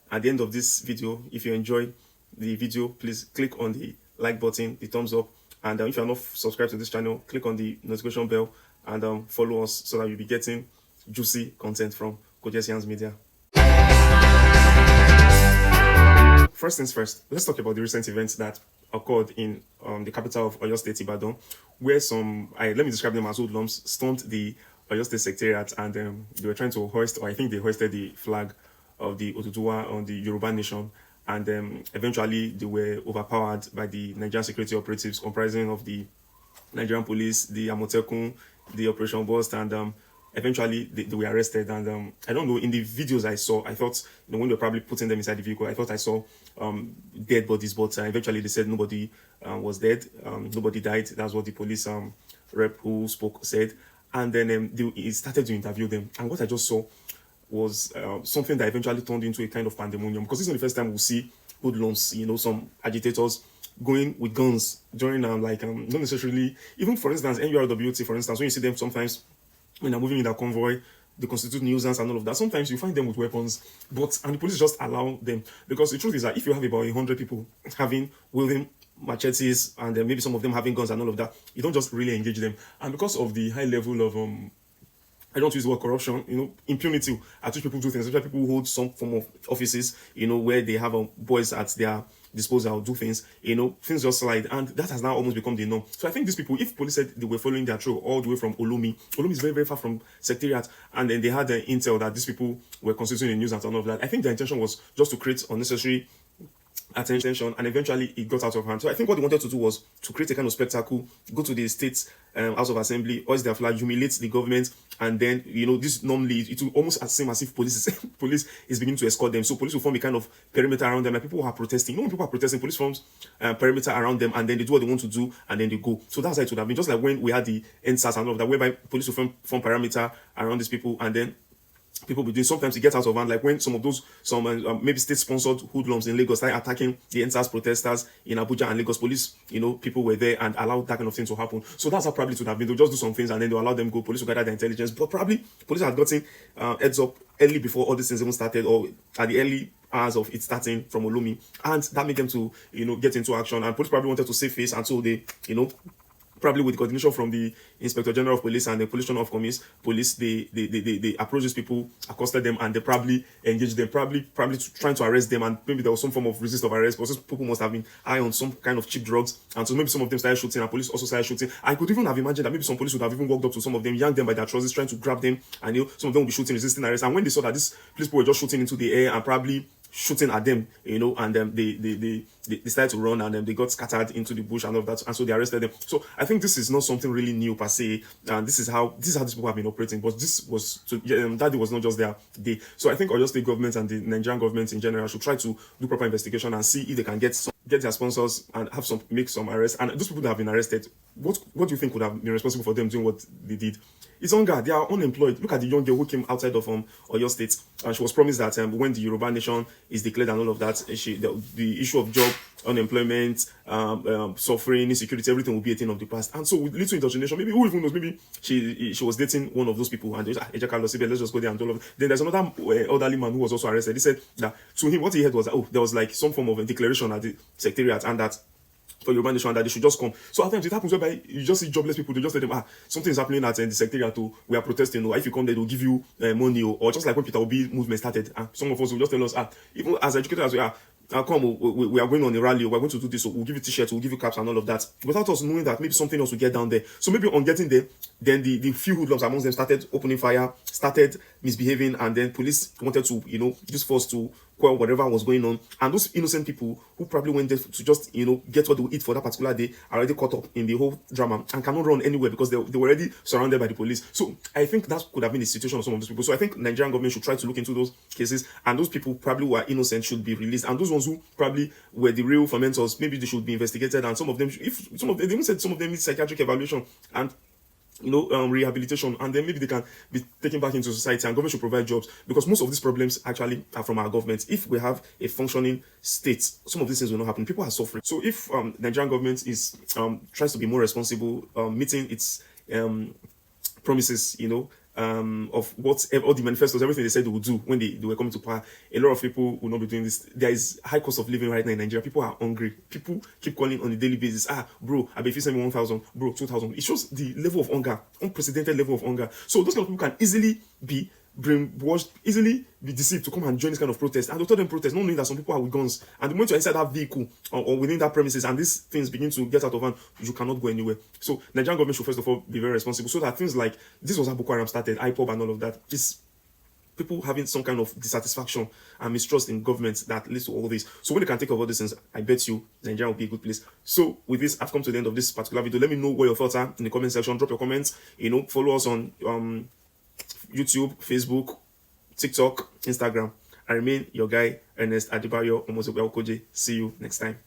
at the end of this video, if you enjoy the video, please click on the like button, the thumbs up, and if you're not subscribed to this channel, click on the notification bell and follow us so that you'll be getting juicy content from Kojesian's Media. First things first, let's talk about the recent events that occurred in the capital of Oyo State, Ibadan, where let me describe them as hoodlums, stormed the Oyo State Secretariat, and they were trying to hoist, or I think they hoisted the flag of the Oduduwa on the Yoruba nation, and eventually they were overpowered by the Nigerian security operatives comprising of the Nigerian police, the Amotekun, the Operation Burst, and eventually they were arrested. And I don't know, in the videos I saw, I thought, when they were probably putting them inside the vehicle, I thought I saw dead bodies, but eventually they said nobody was dead, nobody died. That's what the police rep who spoke said. And then he started to interview them, and what I just saw was something that eventually turned into a kind of pandemonium, because this is not the first time we'll see hoodlums, some agitators going with guns during not necessarily, even for instance NURWT, for instance, when you see them sometimes when they're moving in their convoy, they constitute nuisance and all of that. Sometimes you find them with weapons, and the police just allow them, because the truth is that if you have about 100 people wielding machetes, and then maybe some of them having guns and all of that, you don't just really engage them. And because of the high level of I don't use the word corruption, impunity at which people do things, especially people who hold some form of offices, where they have boys at their disposal, do things, things just slide, and that has now almost become the norm. So I think these people, if police said they were following their trail all the way from Olomi is very, very far from Secretariat, and then they had the intel that these people were constituting a nuisance and all of that, I think their intention was just to create unnecessary attention, and eventually it got out of hand. So I think what they wanted to do was to create a kind of spectacle, go to the state House of Assembly, hoist their flag, humiliate the government, and then this normally it will almost seem as if police is beginning to escort them. So police will form a kind of perimeter around them, like people who are protesting. When people are protesting, police forms perimeter around them, and then they do what they want to do, and then they go. So that's how it would have been, just like when we had the NSAS and all of that, whereby police will form perimeter around these people, and then people be doing. Sometimes it gets out of hand, like when maybe state-sponsored hoodlums in Lagos started attacking the NSAS protesters in Abuja, and Lagos police, people were there and allowed that kind of thing to happen. So that's how probably it would have been. They'll just do some things and then they'll allow them go. Police will gather their intelligence, but probably police had gotten heads up early before all these things even started, or at the early hours of it starting from Olumi, and that made them to get into action. And police probably wanted to save face, and so they probably with coordination from the Inspector General of Police and the Police of Police, they approached these people, accosted them, and they probably engaged them, probably trying to arrest them, and maybe there was some form of resist of arrest, but these people must have been high on some kind of cheap drugs, and so maybe some of them started shooting, and police also started shooting. I could even have imagined that maybe some police would have even walked up to some of them, yanked them by their trousers, trying to grab them, and some of them would be shooting, resisting arrest, and when they saw that these police people were just shooting into the air and probably shooting at them, and they started to run, and then they got scattered into the bush and all of that, and so they arrested them. So I think this is not something really new per se, and this is how these people have been operating. But this was that day was not just their day. So I think Oyo State government and the Nigerian government in general should try to do proper investigation and see if they can get their sponsors and make some arrests. And those people that have been arrested, what do you think would have been responsible for them doing what they did? It's hunger. They are unemployed. Look at the young girl who came outside of Oyo State, and she was promised that when the Yoruba nation is declared and all of that, the issue of job, unemployment, suffering, insecurity, everything will be a thing of the past. And so with little indoctrination, maybe who even knows, maybe she was dating one of those people, and let's just go there and all of that. Then there's another elderly man who was also arrested. He said that to him, what he heard was that, there was like some form of a declaration at the Secretariat, and that for Yoruba nation, that they should just come. So at times it happens whereby you just see jobless people, they just tell them, something is happening at the Secretariat, we are protesting, or if you come there, they'll give you money, or just like when Peter Obi movement started, some of us will just tell us, even as educators as we are, come, we are going on a rally, we're going to do this, so we'll give you t-shirts, we'll give you caps and all of that, without us knowing that maybe something else will get down there. So maybe on getting there, then the few hoodlums amongst them started opening fire, started misbehaving, and then police wanted to, use force to quell whatever was going on. And those innocent people who probably went there to just, get what they would eat for that particular day are already caught up in the whole drama and cannot run anywhere because they were already surrounded by the police. So I think that could have been the situation of some of those people. So I think Nigerian government should try to look into those cases, and those people probably who are innocent should be released, and those ones who probably were the real fermenters, maybe they should be investigated, and some of them, they even said some of them need psychiatric evaluation and rehabilitation, and then maybe they can be taken back into society, and government should provide jobs, because most of these problems actually are from our government. If we have a functioning state, some of these things will not happen. People are suffering. So if Nigerian government tries to be more responsible, meeting its promises, of what all the manifestos, everything they said they would do when they were coming to power, a lot of people will not be doing this. There is high cost of living right now in Nigeria. People are hungry. People keep calling on a daily basis. Bro, I bet if you send me 1,000, bro, 2,000. It shows the level of hunger, unprecedented level of hunger. So those kind of people can easily be brainwashed, easily be deceived to come and join this kind of protest. And they'll tell them protest, not knowing that some people are with guns. And the moment you're inside that vehicle or within that premises and these things begin to get out of hand, you cannot go anywhere. So Nigerian government should first of all be very responsible so that things like this was how Boko Haram started, IPOB and all of that, just people having some kind of dissatisfaction and mistrust in government that leads to all this. So when they can take over these things, I bet you Nigeria will be a good place. So with this, I've come to the end of this particular video. Let me know what your thoughts are in the comment section. Drop your comments. Follow us on YouTube, Facebook, TikTok, Instagram. I remain your guy, Ernest Adebayo Omozobe Okoje. See you next time.